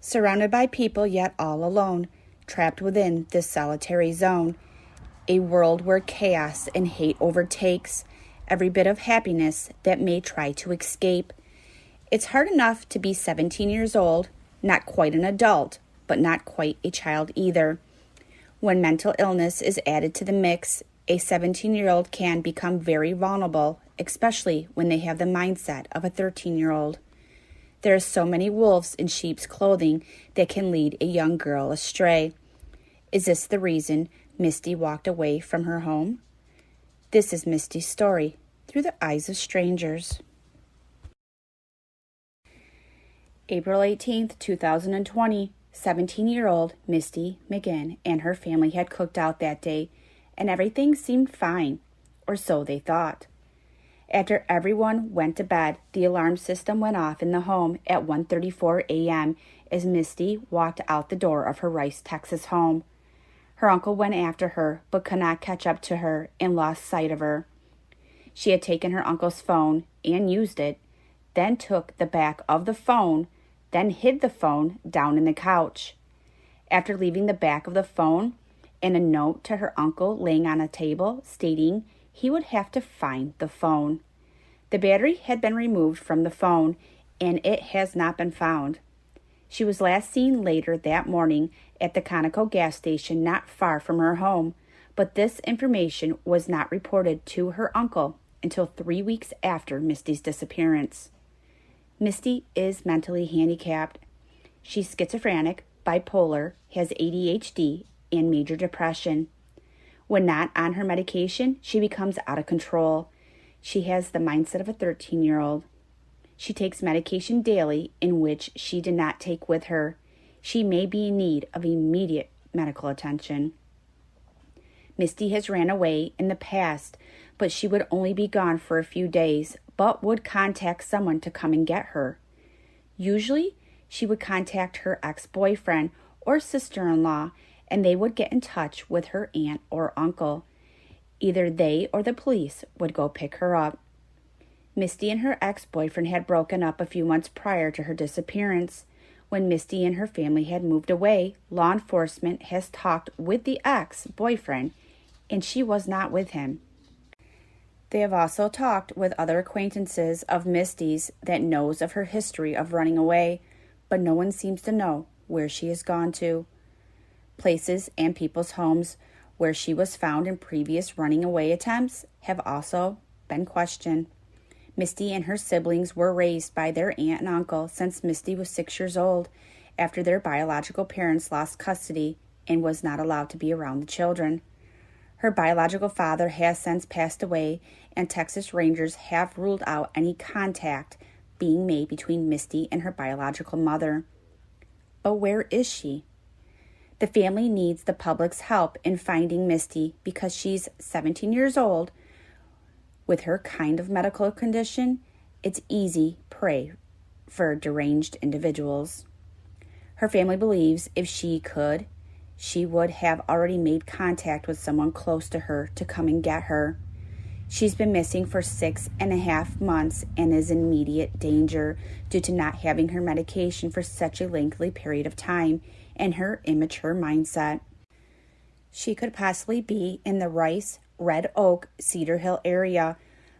surrounded by people yet all alone, trapped within this solitary zone, a world where chaos and hate overtakes every bit of happiness that may try to escape. It's hard enough to be 17 years old, not quite an adult, but not quite a child either. When mental illness is added to the mix, a 17-year-old can become very vulnerable, especially when they have the mindset of a 13-year-old. There are so many wolves in sheep's clothing that can lead a young girl astray. Is this the reason Misty walked away from her home? This is Misty's story through the eyes of strangers. April 18th, 2020, 17-year-old Misty McGinn and her family had cooked out that day, and everything seemed fine, or so they thought. After everyone went to bed, the alarm system went off in the home at 1:34 a.m. as Misty walked out the door of her Rice, Texas home. Her uncle went after her, but could not catch up to her and lost sight of her. She had taken her uncle's phone and used it, then took the back of the phone, then hid the phone down in the couch. After leaving the back of the phone and a note to her uncle laying on a table stating he would have to find the phone. The battery had been removed from the phone, and it has not been found. She was last seen later that morning at the Conoco gas station not far from her home, but this information was not reported to her uncle until 3 weeks after Misty's disappearance. Misty is mentally handicapped. She's schizophrenic, bipolar, has ADHD, and major depression. When not on her medication, she becomes out of control. She has the mindset of a 13-year-old. She takes medication daily in which she did not take with her. She may be in need of immediate medical attention. Misty has ran away in the past, but she would only be gone for a few days, but would contact someone to come and get her. Usually, she would contact her ex-boyfriend or sister-in-law, and they would get in touch with her aunt or uncle. Either they or the police would go pick her up. Misty and her ex-boyfriend had broken up a few months prior to her disappearance. When Misty and her family had moved away, law enforcement has talked with the ex-boyfriend, and she was not with him. They have also talked with other acquaintances of Misty's that knows of her history of running away, but no one seems to know where she has gone to. Places and people's homes where she was found in previous running away attempts have also been questioned. Misty and her siblings were raised by their aunt and uncle since Misty was 6 years old, after their biological parents lost custody and was not allowed to be around the children. Her biological father has since passed away, and Texas Rangers have ruled out any contact being made between Misty and her biological mother. But where is she? The family needs the public's help in finding Misty because she's 17 years old. With her kind of medical condition, it's easy prey for deranged individuals. Her family believes if she could, she would have already made contact with someone close to her to come and get her. She's been missing for 6.5 months and is in immediate danger due to not having her medication for such a lengthy period of time and her immature mindset. She could possibly be in the Rice, Red Oak, Cedar Hill area,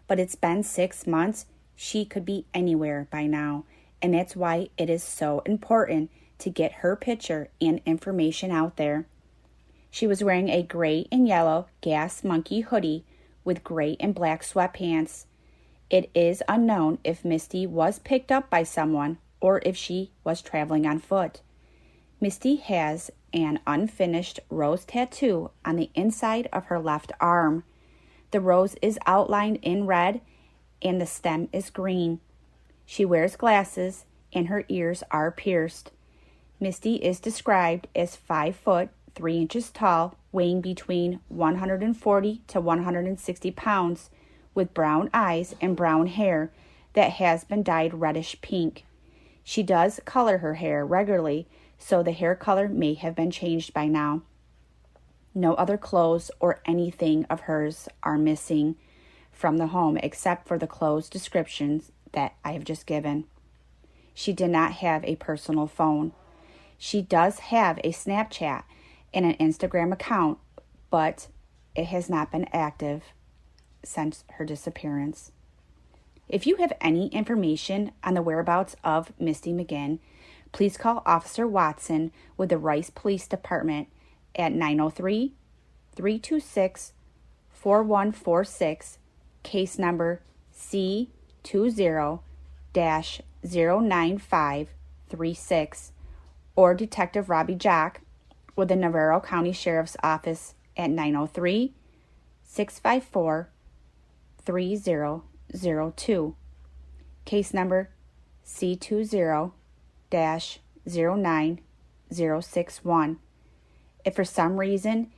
but it's been 6 months. She could be anywhere by now, and that's why it is so important to get her picture and information out there. She was wearing a gray and yellow Gas Monkey hoodie with gray and black sweatpants. It is unknown if Misty was picked up by someone or if she was traveling on foot. Misty has an unfinished rose tattoo on the inside of her left arm. The rose is outlined in red and the stem is green. She wears glasses and her ears are pierced. Misty is described as 5 foot 3 inches tall, weighing between 140 to 160 pounds, with brown eyes and brown hair that has been dyed reddish pink. She does color her hair regularly, so the hair color may have been changed by now. No other clothes or anything of hers are missing from the home except for the clothes descriptions that I have just given. She did not have a personal phone. She does have a Snapchat and an Instagram account, but it has not been active since her disappearance. If you have any information on the whereabouts of Misty McGinn, please call Officer Watson with the Rice Police Department at 903-326-4146, case number C20-09536, or Detective Robbie Jack with the Navarro County Sheriff's Office at 903-654-3002, case number C20-09061. If for some reason,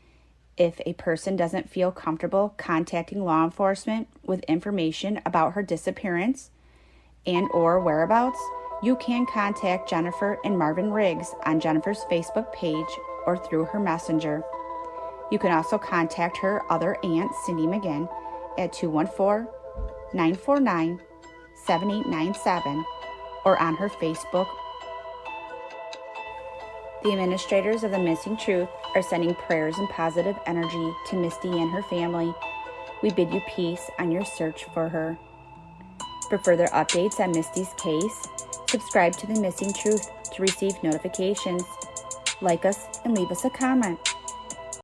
if a person doesn't feel comfortable contacting law enforcement with information about her disappearance and or whereabouts, you can contact Jennifer and Marvin Riggs on Jennifer's Facebook page or through her messenger. You can also contact her other aunt, Cindy McGinn, at 214-949-7897 or on her Facebook. The administrators of the Missing Truth are sending prayers and positive energy to Misty and her family. We bid you peace on your search for her. For further updates on Misty's case, subscribe to the Missing Truth to receive notifications. Like us and leave us a comment.